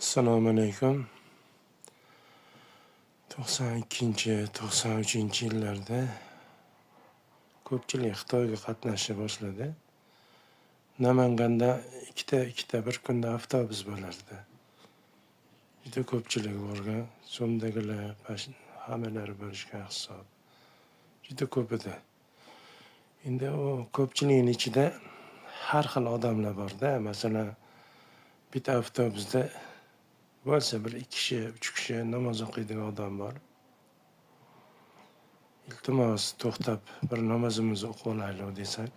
Assalomu alaykum. 92-93 yillarda ko'pchilik Xitoyga qatnasha boshladi. Namanganda ikkita bir kunda avtobus bo'lardi. Juda ko'pchilik bo'lgan, so'mdagilar, hammalari bo'lishgan hisob. Juda ko'p edi. Endi u ko'pchilikning ichida har xil odamlar bor-da. Masalan, bitta avtobusda bo'lsa bir 2 kishi, 3 kishi namoz o'qiydigan odam bor. Iltimos to'xtab bir namozimizni o'qib olaylik desak,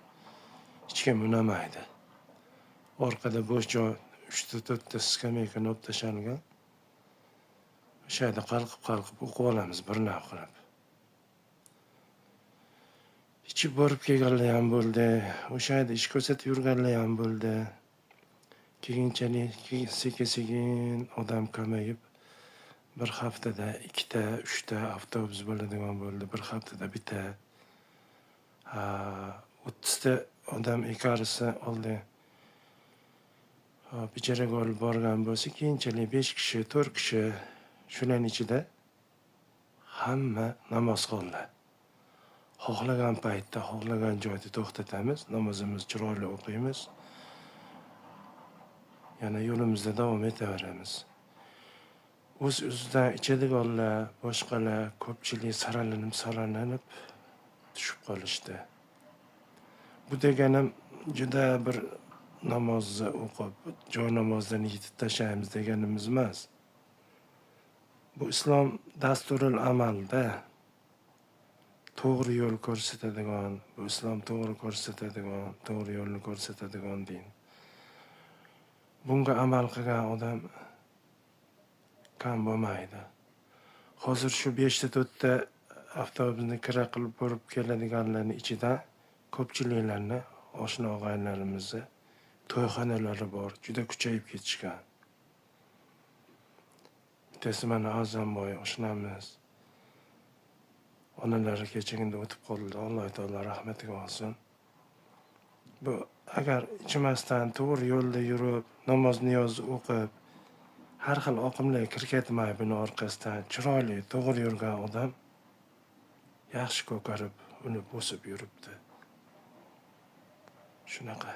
hech kim unamaydi. Orqada bo'sh joy 3-4 skameykani olib tashalgan. O'sha yerda qalqib o'qib olamiz bir nav qilib. Ichib borib kelganlar ham bo'ldi. O'sha yerda ish ko'rsatib yurganlar ham bo'ldi. Keyinchalik sekin odam kamayib, bir haftada 2-3 avtobus bo'ladigan bo'ldi. Bir haftada bitta. 30 odam ikarasi oldi. Ijaraga olib borgan bo'lsa, keyinchalik 5 kishi, 4 kishi shularning ichida hamma namoz qildi. Xohlagan paytda, xohlagan joyda to'xtatamiz, namozimizni chiroyli o'qiymiz. Yana yo'limizda davom etaveramiz. O'z-o'zidan ichadiganlar, boshqalar ko'pchilik saralanib tushib qolishdi. Bu deganim juda bir namozni o'qib, joy namozdan yetib tashlaymiz deganimiz emas. Bu islom dasturul amalda to'g'ri yo'l ko'rsatadigan, bu islom to'g'ri ko'rsatadigan, to'g'ri yo'lni ko'rsatadigan din. Bunga amal qilgan odam kam bo'lmaydi. Hozir shu 5-4 avtobusni kira qilib borib keladiganlarning ichida ko'pchiliklarni oshna og'aylarimizni to'yxonalari bor, juda kuchayib ketishgan. Bittasi mana Azamboy oshnamiz. Onalari kechagina o'tib qoldi. Alloh taolo rahmatiga olsin. Bu agar ichmasdan to'g'ri yo'lda yurib, namoz niyoz o'qib, har xil oqimlarga kirkatmay buni orqasidan chiroyli to'g'ri yurgan odam yaxshi ko'karib, uni bosib yuribdi. Shunaqa.